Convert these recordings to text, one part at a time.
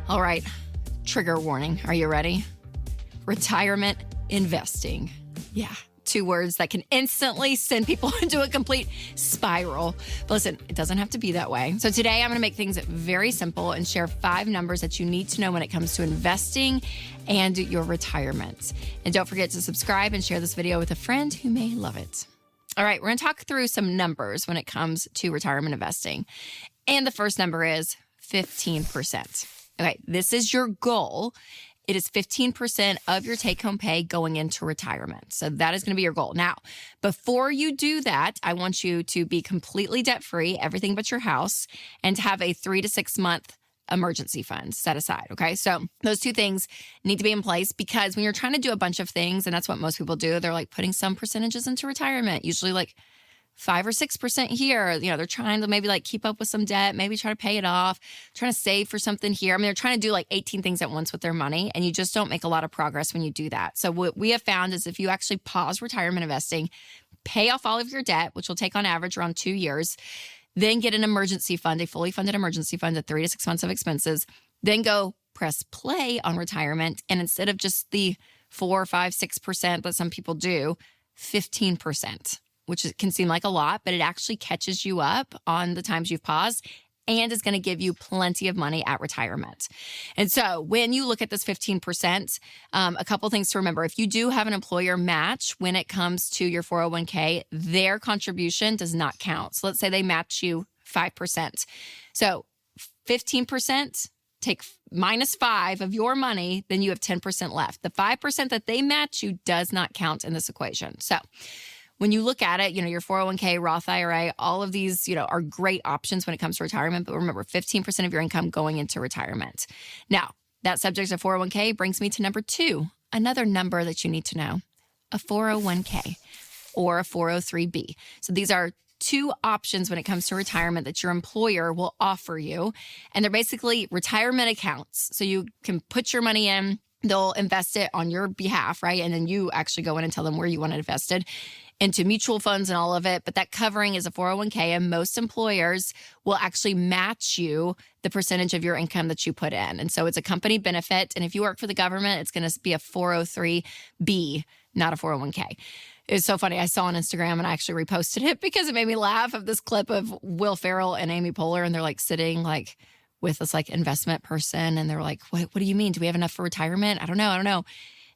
All right, trigger warning. Are you ready? Retirement investing. Yeah, 2 words that can instantly send people into a complete spiral. But listen, it doesn't have to be that way. So today I'm going to make things very simple and share 5 numbers that you need to know when it comes to investing and your retirement. And don't forget to subscribe and share this video with a friend who may love it. All right, we're going to talk through some numbers when it comes to retirement investing. And the first number is 15%. Okay, this is your goal. It is 15% of your take-home pay going into retirement. So that is going to be your goal. Now, before you do that, I want you to be completely debt-free, everything but your house, and to have a 3 to 6 month emergency fund set aside, okay? So those 2 things need to be in place because when you're trying to do a bunch of things, and that's what most people do, they're like putting some percentages into retirement, usually like 5 or 6% here. You know, they're trying to maybe like keep up with some debt, maybe try to pay it off, trying to save for something here. I mean, they're trying to do like 18 things at once with their money, and you just don't make a lot of progress when you do that. So what we have found is if you actually pause retirement investing, pay off all of your debt, which will take on average around 2 years, then get an emergency fund, a fully funded emergency fund at 3 to 6 months of expenses, then go press play on retirement. And instead of just the 4, 5, 6% that some people do, 15%. Which can seem like a lot, but it actually catches you up on the times you've paused and is going to give you plenty of money at retirement. And so when you look at this 15%, a couple things to remember. If you do have an employer match when it comes to your 401k, their contribution does not count. So let's say they match you 5%. So 15%, take minus 5 of your money, then you have 10% left. The 5% that they match you does not count in this equation. So when you look at it, you know, your 401k, Roth IRA, all of these, you know, are great options when it comes to retirement. But remember, 15% of your income going into retirement. Now, that subject of 401k brings me to number 2, another number that you need to know, a 401k or a 403b. So these are 2 options when it comes to retirement that your employer will offer you. And they're basically retirement accounts. So you can put your money in, they'll invest it on your behalf, right? And then you actually go in and tell them where you want it invested into mutual funds and all of it. But that covering is a 401k, and most employers will actually match you the percentage of your income that you put in. And so it's a company benefit. And if you work for the government, it's going to be a 403b, not a 401k. It was so funny. I saw on Instagram and I actually reposted it because it made me laugh of this clip of Will Ferrell and Amy Poehler. And they're like sitting like with this like investment person. And they're like, what do you mean? Do we have enough for retirement? I don't know.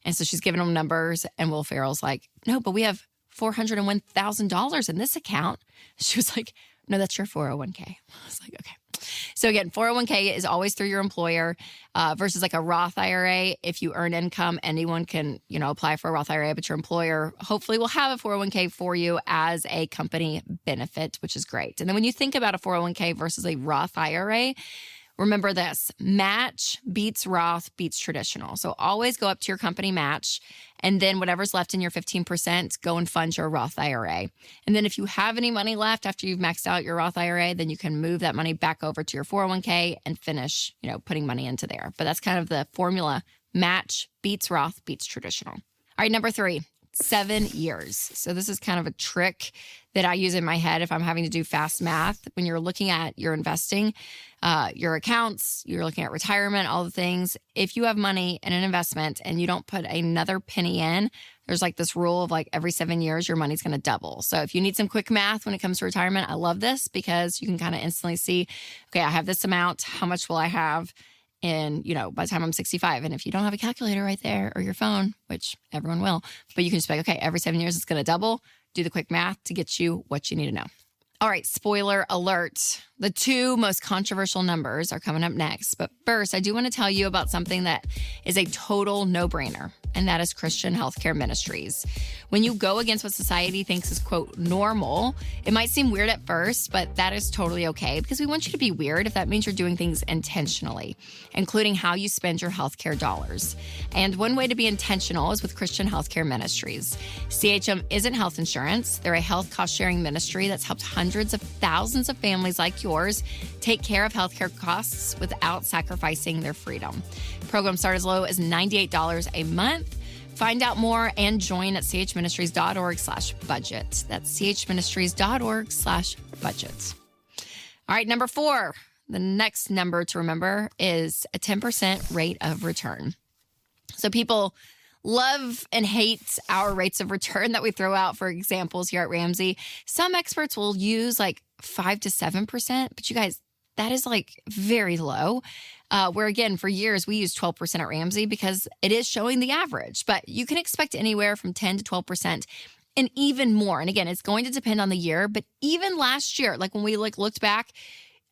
And so she's giving them numbers. And Will Ferrell's like, no, but we have $401,000 in this account. She was like, no, that's your 401k. I was like, okay. So again, 401k is always through your employer versus like a Roth IRA. If you earn income, anyone can, you know, apply for a Roth IRA, but your employer hopefully will have a 401k for you as a company benefit, which is great. And then when you think about a 401k versus a Roth IRA, remember this, match beats Roth beats traditional. So always go up to your company match, and then whatever's left in your 15%, go and fund your Roth IRA. And then if you have any money left after you've maxed out your Roth IRA, then you can move that money back over to your 401k and finish, you know, putting money into there. But that's kind of the formula. Match beats Roth beats traditional. All right, number 3. 7 years. So this is kind of a trick that I use in my head if I'm having to do fast math. When you're looking at your investing, your accounts, you're looking at retirement, all the things. If you have money in an investment and you don't put another penny in, there's like this rule of like every 7 years, your money's going to double. So if you need some quick math when it comes to retirement, I love this because you can kind of instantly see, okay, I have this amount. How much will I have in, you know, by the time I'm 65? And if you don't have a calculator right there or your phone, which everyone will, but you can just be like, okay, every 7 years it's going to double. Do the quick math to get you what you need to know. All right, spoiler alert. The 2 most controversial numbers are coming up next. But first, I do want to tell you about something that is a total no-brainer, and that is Christian healthcare ministries. When you go against what society thinks is, quote, normal, it might seem weird at first, but that is totally okay because we want you to be weird if that means you're doing things intentionally, including how you spend your healthcare dollars. And one way to be intentional is with Christian healthcare ministries. CHM isn't health insurance. They're a health cost-sharing ministry that's helped hundreds of thousands of families like yours take care of healthcare costs without sacrificing their freedom. Programs start as low as $98 a month. Find out more and join at chministries.org/budget. That's chministries.org/budget. All right, number 4, the next number to remember is a 10% rate of return. So people love and hate our rates of return that we throw out for examples here at Ramsey. Some experts will use like 5 to 7%, but you guys, that is like very low. Where again, for years, we used 12% at Ramsey because it is showing the average, but you can expect anywhere from 10 to 12% and even more. And again, it's going to depend on the year, but even last year, like when we looked back,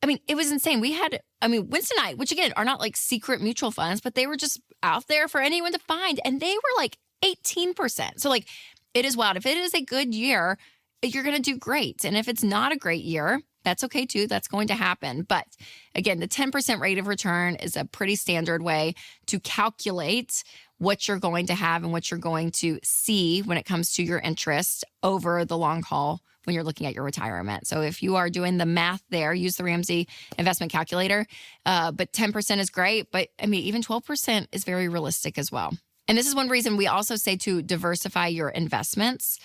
I mean, it was insane. We had, Winstonite, which again are not like secret mutual funds, but they were just out there for anyone to find. And they were like 18%. So like, it is wild. If it is a good year, you're going to do great. And if it's not a great year, that's okay too. That's going to happen. But again, the 10% rate of return is a pretty standard way to calculate what you're going to have and what you're going to see when it comes to your interest over the long haul when you're looking at your retirement. So if you are doing the math there, use the Ramsey investment calculator. But 10% is great. But even 12% is very realistic as well. And this is one reason we also say to diversify your investments,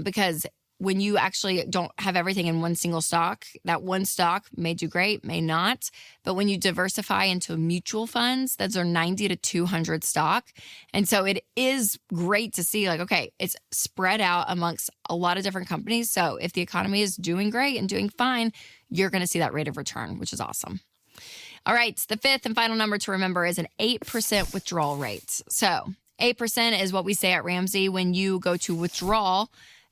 because when you actually don't have everything in one single stock, that one stock may do great, may not. But when you diversify into mutual funds, those are 90 to 200 stock. And so it is great to see like, okay, it's spread out amongst a lot of different companies. So if the economy is doing great and doing fine, you're going to see that rate of return, which is awesome. All right, the fifth and final number to remember is an 8% withdrawal rate. So 8% is what we say at Ramsey when you go to withdraw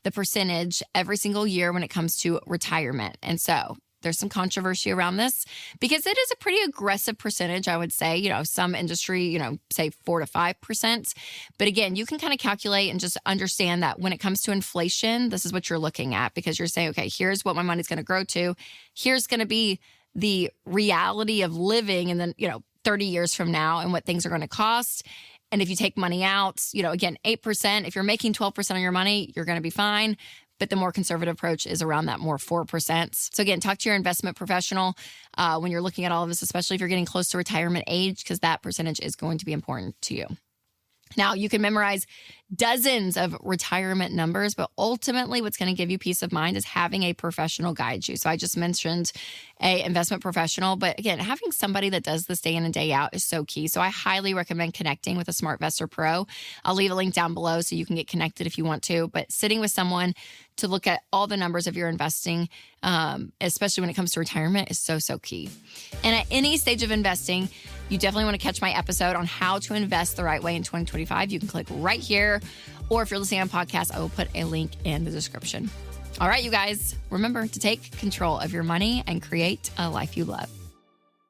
the percentage every single year when it comes to retirement. And so there's some controversy around this because it is a pretty aggressive percentage, I would say. Some industry, say 4 to 5%. But again, you can kind of calculate and just understand that when it comes to inflation, this is what you're looking at because you're saying, okay, here's what my money's going to grow to. Here's going to be the reality of living and then, 30 years from now and what things are going to cost. And if you take money out, again, 8%, if you're making 12% on your money, you're going to be fine. But the more conservative approach is around that more 4%. So again, talk to your investment professional when you're looking at all of this, especially if you're getting close to retirement age, because that percentage is going to be important to you. Now, you can memorize dozens of retirement numbers, but ultimately what's going to give you peace of mind is having a professional guide you. So I just mentioned a investment professional, but again, having somebody that does this day in and day out is so key. So I highly recommend connecting with a SmartVestor Pro. I'll leave a link down below so you can get connected if you want to, but sitting with someone to look at all the numbers of your investing, especially when it comes to retirement, is so, so key. And at any stage of investing, you definitely want to catch my episode on how to invest the right way in 2025. You can click right here, or if you're listening on podcast, I will put a link in the description. All right, you guys, remember to take control of your money and create a life you love.